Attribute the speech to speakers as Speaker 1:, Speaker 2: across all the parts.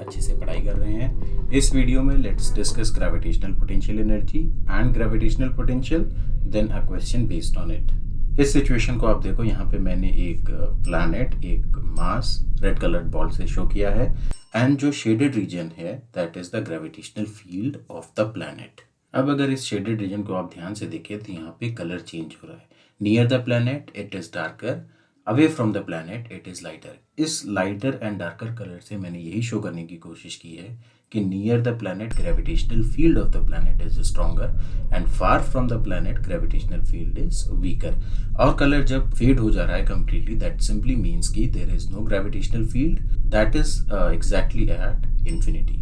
Speaker 1: अच्छे से पढ़ाई कर रहे हैं। इस वीडियो में let's discuss gravitational potential energy and gravitational potential, then a question based on it. इस सिचुएशन को आप देखो, यहाँ पे मैंने एक प्लैनेट, एक मास रेड कलर्ड बॉल से शो किया है एंड जो शेडेड रीजन है that is the gravitational field of the planet. अब अगर इस शेडेड रीजन को आप ध्यान से देखें तो यहाँ पे कलर चेंज हो रहा है। Near the planet it is darker, away from the planet it is lighter. इस लाइटर एंड डार्कर कलर से मैंने यही शो करने की कोशिश की है कि near the planet gravitational field of the planet is stronger and far from the planet gravitational field is weaker. और कलर जब फेड हो जा रहा है कंप्लीटली, दैट सिंपली मीन्स कि there is no gravitational field, that is exactly at infinity.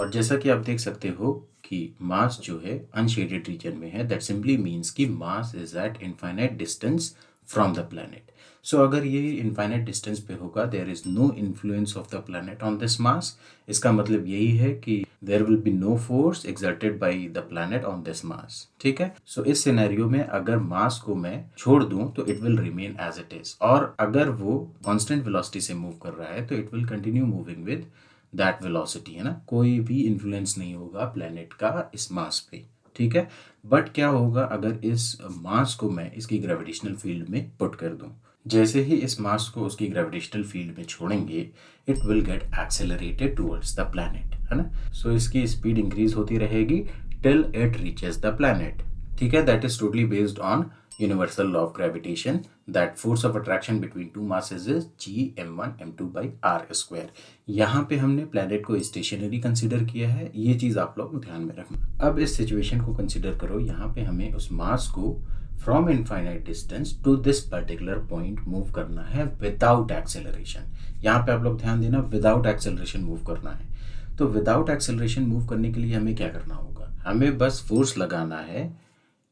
Speaker 1: और जैसा कि आप देख सकते हो कि मास जो है अनशेडेड रीजन में है, दैट सिंपली मीन्स कि mass is at infinite distance from the planet. So अगर ये इनफाइनाइट डिस्टेंस पे होगा, there is no influence of the planet on this mass. इसका मतलब यही है कि there will be no force exerted by the planet on this mass. ठीक है, सो इस सिनेरियो में अगर मास को मैं छोड़ दूं तो it will remain as it is, और अगर वो कांस्टेंट वेलोसिटी से मूव कर रहा है तो it will continue moving with that velocity, है ना। कोई भी इन्फ्लुएंस नहीं होगा प्लैनेट का इस मास पे। ठीक है, बट क्या होगा अगर इस मास को मैं इसकी ग्रेविटेशनल फील्ड में पुट कर दूं। जैसे ही इस मास को उसकी ग्रेविटेशनल फील्ड में छोड़ेंगे, it will get accelerated towards the planet, है ना। सो इसकी स्पीड इंक्रीज होती रहेगी till it reaches the planet. ठीक है, that is totally based on universal law of gravitation, that force of attraction between two masses is g(m1 m2 by r square। यहाँ पे हमने प्लैनेट को स्टेशनरी कंसिडर किया है, ये चीज़ आप लोग ध्यान में रखना। अब इस सिचुएशन को कंसिडर करो, यहाँ पे हमें उस मास को from infinite distance to this particular point move करना है विदाउट एक्सेलरेशन। यहाँ पे आप लोग ध्यान देना, विदाउट एक्सेलरेशन मूव करना है। तो विदाउट एक्सेलरेशन मूव करने के लिए हमें क्या करना होगा, हमें बस फोर्स लगाना है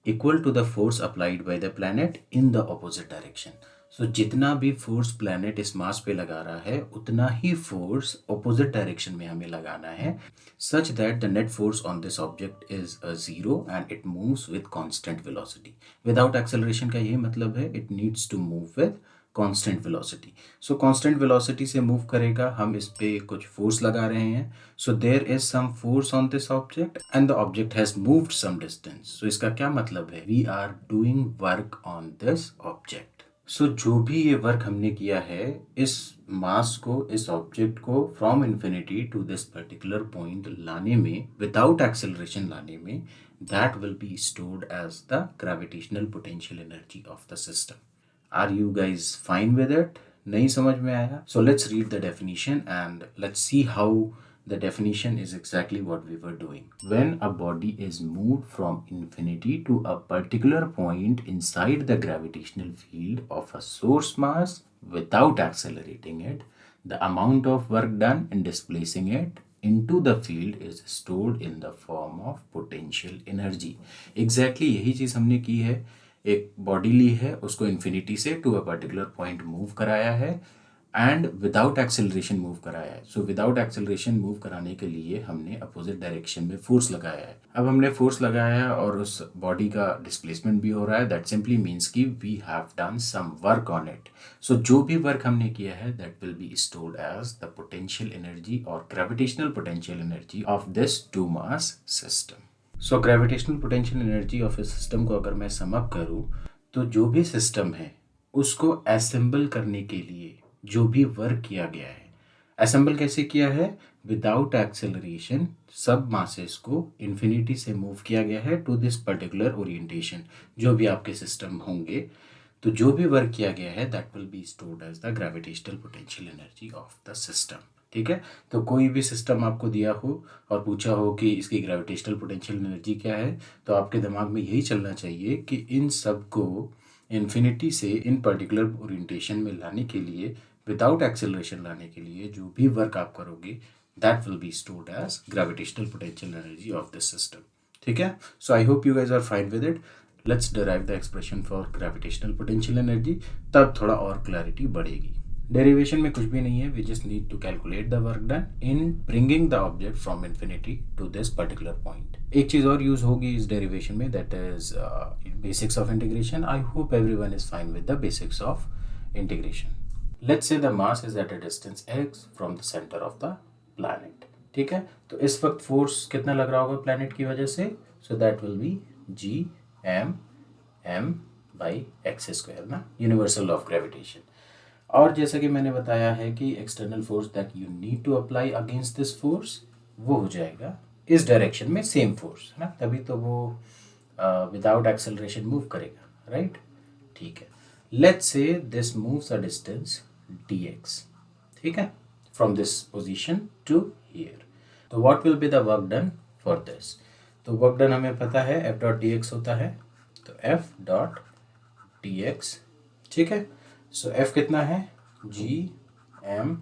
Speaker 1: equal to the force applied by the planet in the opposite direction. So जितना भी फोर्स प्लैनेट इस मास पे लगा रहा है, उतना ही फोर्स ऑपोजिट डायरेक्शन में हमें लगाना है, such that the net force on this object is zero and it moves with constant velocity. Without acceleration का यही मतलब है, it needs to move with constant velocity. So constant velocity से move करेगा, हम इस पे कुछ फोर्स लगा रहे हैं। So there is some force on this object and the object has moved some distance. So इसका क्या मतलब है, we are doing work on this object. So जो भी ये वर्क हमने किया है, इस मास को, इस ऑब्जेक्ट को from infinity to this particular point लाने में, विदाउट एक्सेलरेशन लाने में, that will be stored as the gravitational potential energy of the system. Are you guys fine with it? नहीं समझ में आया? So let's read the definition and let's see how the definition is exactly what we were doing. When a body is moved from infinity to a particular point inside the gravitational field of a source mass without accelerating it, the amount of work done in displacing it into the field is stored in the form of potential energy. Exactly यही चीज़ हमने की है। एक body ली है, उसको infinity से to a particular point move कराया है एंड विदाउट एक्सेलरेशन मूव कराया है। सो विदाउट एक्सेलरेशन मूव कराने के लिए हमने अपोजिट डायरेक्शन में फोर्स लगाया है। अब हमने फोर्स लगाया है और उस बॉडी का डिस्प्लेसमेंट भी हो रहा है, दैट सिंपली मीन्स कि we have done some work on it. So जो भी वर्क हमने किया है that will be stored as the potential energy और gravitational potential energy of this two mass system. So gravitational potential energy of a system को अगर मैं sum up करूँ, तो जो भी सिस्टम है उसको असेंबल करने के लिए जो भी वर्क किया गया है, असेंबल कैसे किया है, विदाउट एक्सेलरेशन सब मासेस को इन्फिनिटी से मूव किया गया है टू दिस पर्टिकुलर ओरिएंटेशन। जो भी आपके सिस्टम होंगे, तो जो भी वर्क किया गया है that will be stored as the gravitational potential energy of the system. ठीक है, तो कोई भी सिस्टम आपको दिया हो और पूछा हो कि इसकी ग्रेविटेशनल पोटेंशियल एनर्जी क्या है, तो आपके दिमाग में यही चलना चाहिए कि इन सब को इन्फिनिटी से इन पर्टिकुलर ओरिएंटेशन में लाने के लिए, विदाउट एक्सेलरेशन लाने के लिए जो भी वर्क आप करोगे that will be stored as gravitational potential energy of this system. ठीक है, so I hope you guys are fine with it. Let's derive the expression for gravitational potential energy, तब थोड़ा और क्लैरिटी बढ़ेगी। डेरिवेशन में कुछ भी नहीं है, we just need to calculate the work done in bringing the object from infinity to this particular point. एक चीज़ और यूज होगी इस डेरिवेशन में, that is basics of integration. I hope everyone is fine with the basics of integration. Let's say the mass is at a distance x from the center of the planet. ठीक है, तो इस वक्त force कितना लग रहा होगा planet की वजह से, so that will be Gm by x square ना, यूनिवर्सल ऑफ ग्रेविटेशन। और जैसा कि मैंने बताया है कि external force that you need to apply against this force वो हो जाएगा इस डायरेक्शन में सेम फोर्स है ना, तभी तो वो विदाउट एक्सेलरेशन मूव करेगा, राइट। ठीक है, let's say this moves a distance dx, ठीक है, from this position to here. तो what will be the work done for this, तो वर्क डन हमें पता है F डॉट dx होता है, तो F डॉट dx, ठीक है। सो F कितना है, Gm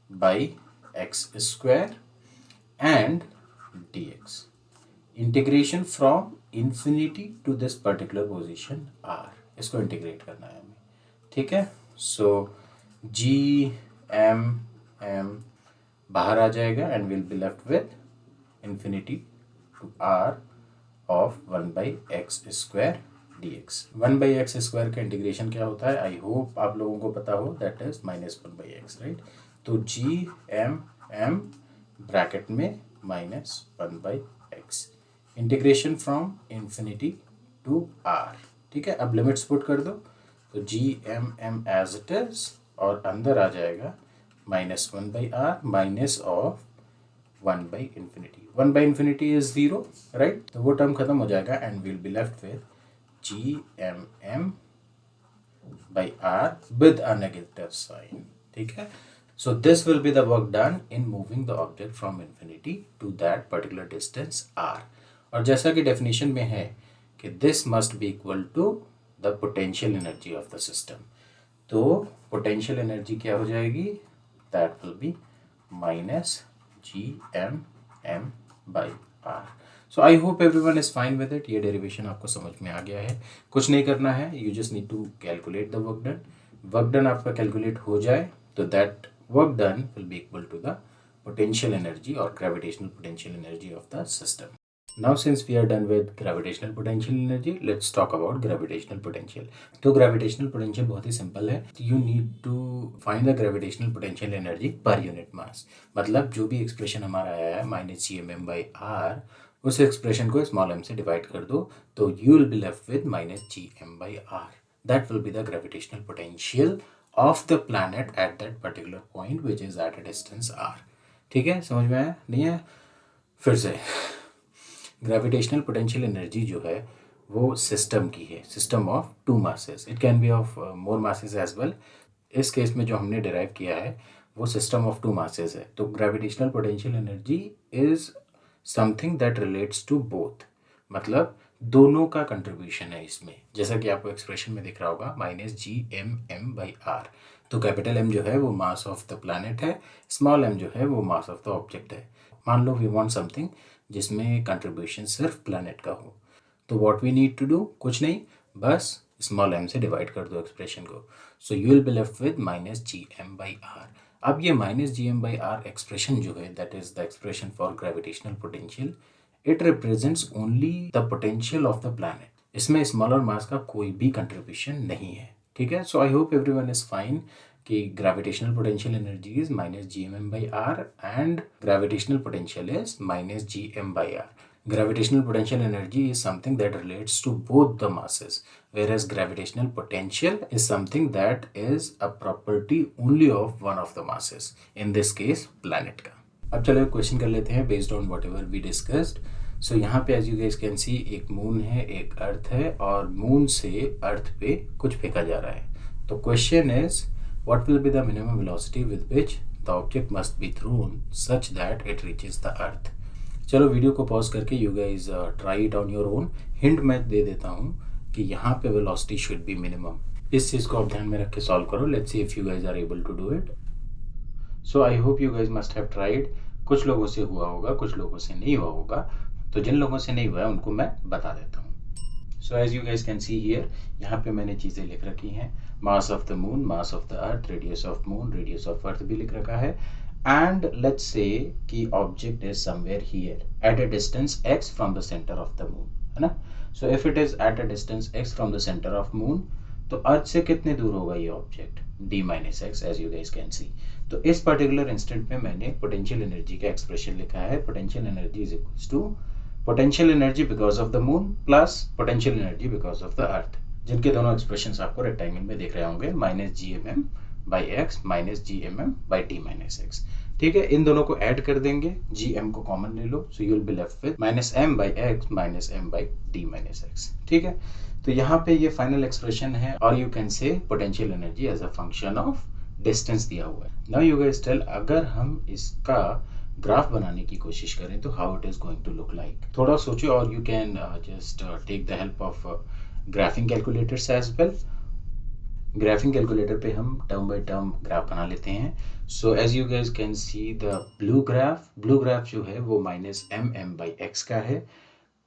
Speaker 1: by x square and dx, integration from infinity to this particular position r, इसको इंटीग्रेट करना है हमें, ठीक है। सो Gm बाहर आ जाएगा and will be left with infinity to r of 1 by x square dx। 1 by x square का इंटीग्रेशन क्या होता है, आई होप आप लोगों को पता हो, that is -1 by x, right. तो Gm ब्रैकेट में -1 by x, integration from infinity to r, ठीक है। अब लिमिट्स पुट कर दो, तो Gm एज इट इज और अंदर आ जाएगा -1 by r minus of 1 by infinity, 1 by infinity is 0, right. तो वो टर्म खत्म हो जाएगा and will be left with Gm by r with a negative sign, ठीक है। So this will be the work done in moving the object from infinity to that particular distance r. और जैसा कि definition में है कि this must be equal to the potential energy of the system. तो potential energy क्या हो जाएगी, that will be minus Gm by r. So I hope everyone is fine with it. ये derivation आपको समझ में आ गया है, कुछ नहीं करना है, you just need to calculate the work done. Work done आपका calculate हो जाए तो that work done will be equal to the potential energy or gravitational potential energy of the system. Now since we are done with gravitational potential energy, let's talk about gravitational potential. तो gravitational potential बहुत ही simple है, you need to find the gravitational potential energy per unit mass. मतलब जो भी expression हमारा आया है -Gm by r, उस expression को small m से divide कर दो, तो you will be left with -Gm by r. That will be the gravitational potential of the planet at that particular point which is at a distance r. ठीक है, समझ में आया नहीं है, फिर से ग्रेविटेशनल पोटेंशियल एनर्जी जो है वो सिस्टम की है, system of 2 masses, it can be of more masses as well. इस केस में जो हमने डिराइव किया है वो सिस्टम ऑफ 2 मासेस है, तो gravitational potential energy is something that relates to both, मतलब दोनों का कंट्रीब्यूशन है इसमें, जैसा कि आपको एक्सप्रेशन में दिख रहा होगा -Gm बाई r। तो कैपिटल M जो है वो मास ऑफ द प्लैनेट है, स्मॉल m जो है वो मास ऑफ द ऑब्जेक्ट है। मान लो वी वांट समथिंग जिसमें कंट्रीब्यूशन सिर्फ प्लैनेट का हो, तो what we need to do, कुछ नहीं, बस स्मॉल m से डिवाइड कर दो एक्सप्रेशन को, so you will be left with -Gm by r। अब ये -Gm बाई r एक्सप्रेशन जो है that is the expression for gravitational potential, it represents only the potential of the planet, इसमें smaller mass का कोई भी contribution नहीं है, ठीक है। So I hope everyone is fine कि gravitational potential energy is -Gm by r and gravitational potential is -Gm by r. Gravitational potential energy is something that relates to both the masses, whereas gravitational potential is something that is a property only of one of the masses, in this case planet का। अब चलो question कर लेते हैं based on whatever we discussed. So यहाँ पे as you guys can see एक moon है, एक अर्थ है, और मून से अर्थ पे कुछ फेंका जा रहा है। तो question is what will be the minimum velocity with which the object must be thrown such that it reaches the earth. चलो वीडियो को पॉज करके you guys try it on your own. Hint मैं दे देता हूँ कि यहाँ पे velocity should be minimum, इस चीज़ को आप ध्यान में रख के सॉल्व करो। Let's see if you guys are able to do it. So I hope you guys must have tried. कुछ लोगों से हुआ होगा, कुछ लोगों से नहीं हुआ होगा, तो जिन लोगों से नहीं हुआ है उनको मैं बता देता हूँ। So as you guys can see here, यहाँ पे मैंने चीज़ें लिख रखी हैं, mass of the moon, mass of the earth, radius of moon, radius of earth भी लिख रखा है, and let's say कि object is somewhere here at a distance x from the center of the moon, है ना। So if it is at a distance x from the center of moon, तो अर्थ से कितने दूर होगा ये object, d minus x, as you guys can see. तो इस पर्टिकुलर इंस्टेंट में मैंने पोटेंशियल एनर्जी का एक्सप्रेशन लिखा है, potential energy is equals to potential energy because of the moon plus potential energy because of the earth, जिनके दोनों expression आपको रेक्टेंगल में दिख रहे होंगे, minus G M M by x minus G M M by D minus x. ठीक है, इन दोनों को ऐड कर देंगे, जी एम को कॉमन ले लो, so you will be left with minus M by x minus M by D minus x. ठीक है, तो यहाँ पे ये फाइनल एक्सप्रेशन है, और you can say potential energy as a function of distance दिया हुआ है। नाउ यू गाइस टेल, अगर हम इसका ग्राफ बनाने की कोशिश करें तो how it is going to look like, थोड़ा सोचो, और you can just take the help of graphing calculators as well. Graphing calculator पे हम टर्म बाय टर्म ग्राफ बना लेते हैं। So as you guys can see the blue graph जो है वो minus M M by x का है,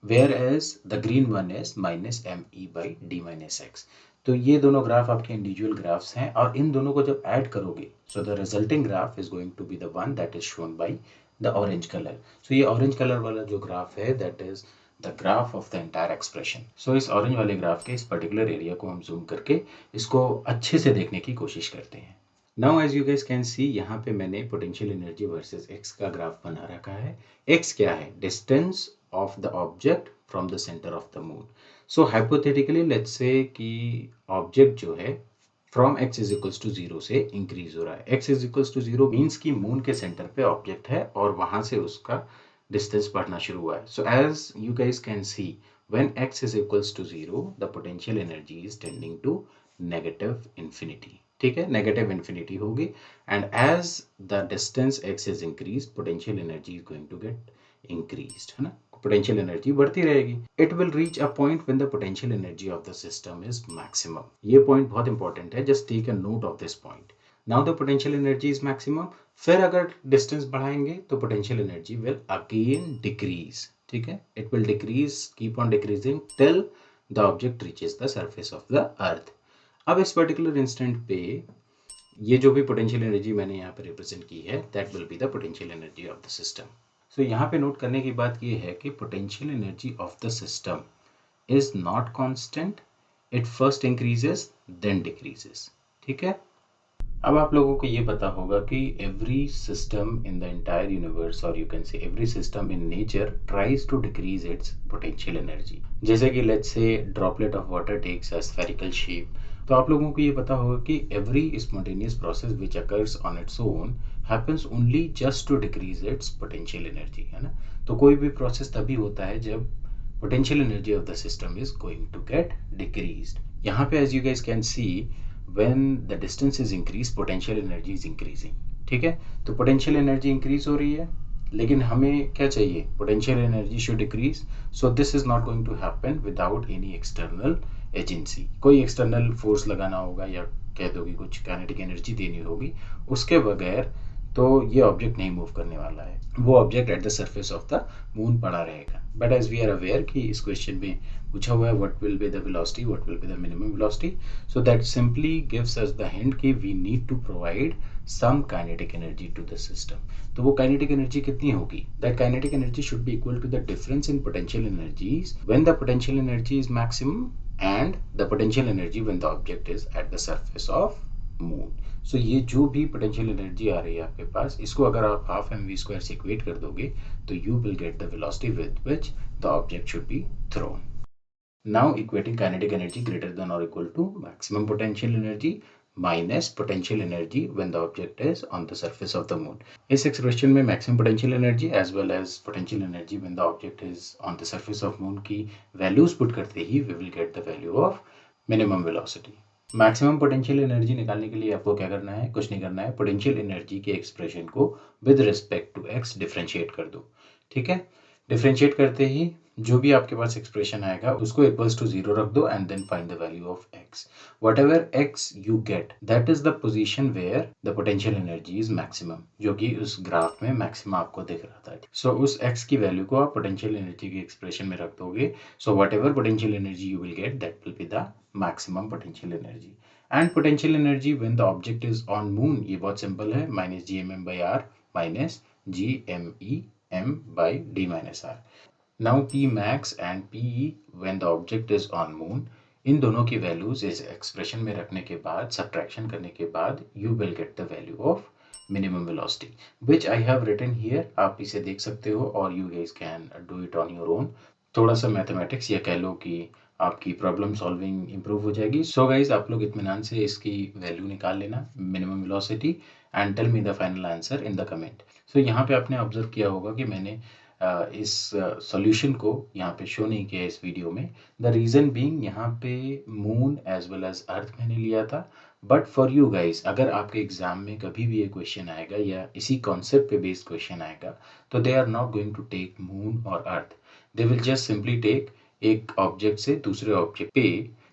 Speaker 1: whereas the green one is minus M E by D minus x. तो ये दोनों ग्राफ आपके इंडिविजुअल ग्राफ्स हैं, और इन दोनों को जब ऐड करोगे so the resulting graph is going to be the one that is shown by the orange colour. So ये ऑरेंज कलर वाला जो ग्राफ है that is the graph of the entire expression. So इस orange वाले graph के इस particular area को हम जूम करके इसको अच्छे से देखने की कोशिश करते हैं। Now as you guys can see, यहाँ पे मैंने पोटेंशियल एनर्जी वर्सेस एक्स का ग्राफ बना रखा है। एक्स क्या है, distance of the object from the centre of the moon. So hypothetically let's say कि ऑब्जेक्ट जो है from x is equals to 0 से इंक्रीज हो रहा है। x is equals to 0 means कि मून के सेंटर पे ऑब्जेक्ट है और वहां से उसका डिस्टेंस बढ़ना शुरू हुआ है। So as you guys can see, when x is equals to 0 the potential energy is tending to negative infinity. ठीक है, नेगेटिव इन्फिनिटी होगी, and as the distance x is increase potential energy is going to get increased, है ना, potential energy बढ़ती रहेगी। It will reach a point when the potential energy of the system is maximum. ये point बहुत important है, just take a note of this point. Now the potential energy is maximum, फिर अगर distance बढ़ाएंगे तो potential energy will again decrease. ठीक है, it will decrease, keep on decreasing till the object reaches the surface of the अर्थ। अब इस particular instant पे ये जो भी पोटेंशियल एनर्जी मैंने यहाँ पे रिप्रेजेंट की है that will be the potential energy of the system. So यहाँ पे नोट करने की बात ये है कि potential energy of the system is not constant, it first increases then decreases. ठीक है, अब आप लोगों को ये पता होगा कि every system in the entire universe, और you can say every system in nature tries to decrease its potential energy. जैसे कि let's say droplet of water takes a spherical shape, तो आप लोगों को ये पता होगा कि every spontaneous process which occurs on its own happens only just to decrease its potential energy, है ना। तो कोई भी प्रोसेस तभी होता है जब potential energy of the system is going to get decreased. यहाँ पे as you guys can see, when the distance is increased potential energy is increasing। ठीक है, तो पोटेंशियल एनर्जी इंक्रीज हो रही है, लेकिन हमें क्या चाहिए, potential energy should decrease. So this is not going to happen without any external agency. कोई एक्सटर्नल फोर्स लगाना होगा, या कह दो कि कुछ काइनेटिक एनर्जी देनी होगी, उसके बगैर तो ये ऑब्जेक्ट नहीं मूव करने वाला है, वो object at the surface of the moon पड़ा रहेगा। But as we are aware कि इस क्वेश्चन में पूछा हुआ है what will be the velocity, what will be the minimum velocity, so that simply gives us the hint कि we need to provide some kinetic energy to the system. तो वो kinetic energy कितनी होगी, that kinetic energy should be equal to the difference in potential energies when the potential energy is maximum and the potential energy when the object is at the surface of moon. So ये जो भी potential energy आ रही है आपके पास, इसको अगर आप half M V square से इक्वेट कर दोगे तो you will get the velocity with which the object should be thrown. Now equating kinetic energy greater than और equal to maximum potential energy minus potential energy when the object is on the surface of the moon. इस expression में maximum potential energy as well as potential energy when the object is on the surface of moon की values put करते ही we will get the value of minimum velocity. Maximum potential energy निकालने के लिए आपको क्या करना है, कुछ नहीं करना है, पोटेंशियल एनर्जी के एक्सप्रेशन को with respect to x differentiate कर दो। ठीक है, डिफरेंशिएट करते ही जो भी आपके पास एक्सप्रेशन आएगा उसको इक्वल्स टू 0 रख दो and then find the value of x. Whatever x you get that is the position where the potential energy is maximum, जो कि उस ग्राफ में मैक्सिमम आपको दिख रहा था। सो उस एक्स की वैल्यू को आप पोटेंशियल एनर्जी के एक्सप्रेशन में रख दोगे। So whatever potential energy you will get that will be the maximum potential energy. And potential energy when the object is on moon, ये बहुत सिंपल है, minus G M M by R minus G M e m by d minus r. Now P max and Pe when the object is on moon इन दोनों की values इस expression में रखने के बाद सब्ट्रैक्शन करने के बाद you will get the value of minimum velocity which I have written here. आप इसे देख सकते हो और you guys can do it on your own. थोड़ा सा मैथमेटिक्स या कह लो कि आपकी प्रॉब्लम सॉल्विंग इंप्रूव हो जाएगी। सो गाइज आप लोग इत्मीनान से इसकी वैल्यू निकाल लेना minimum velocity and tell me the final answer in the comment. So यहाँ पे आपने ऑब्जर्व किया होगा कि मैंने इस सॉल्यूशन को यहाँ पे शो नहीं किया इस वीडियो में। द रीज़न बीइंग यहाँ पे moon as well as earth मैंने लिया था। बट फॉर यू गाइज अगर आपके एग्जाम में कभी भी ये क्वेश्चन आएगा या इसी कॉन्सेप्ट पे बेस्ड क्वेश्चन आएगा तो they are not going to take moon और earth. They will just simply take एक ऑब्जेक्ट से दूसरे ऑब्जेक्ट पे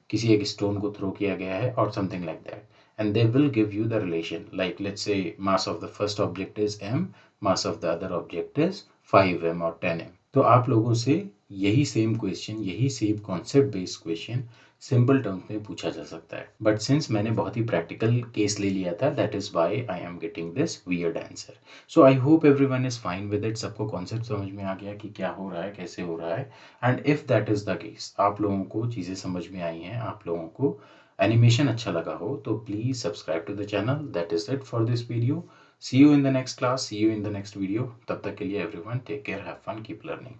Speaker 1: किसी एक स्टोन को थ्रो किया गया है और something like that and they will give you the relation like let's say mass of the first object is m, mass of the other object is 5m or 10m। तो आप लोगों से यही सेम क्वेश्चन यही same concept based question simple terms में पूछा जा सकता है बट सिंस मैंने बहुत ही प्रैक्टिकल केस ले लिया था that is why I am getting this weird answer. So I hope everyone is fine with it. सबको कॉन्सेप्ट समझ में आ गया कि क्या हो रहा है कैसे हो रहा है and if that is the case आप लोगों को चीज़ें समझ में आई हैं आप लोगों को एनिमेशन अच्छा लगा हो तो please subscribe to the channel. That is it for this video. See you in the next class, see you in the next video. तब तक के लिए everyone take care, have fun, keep learning.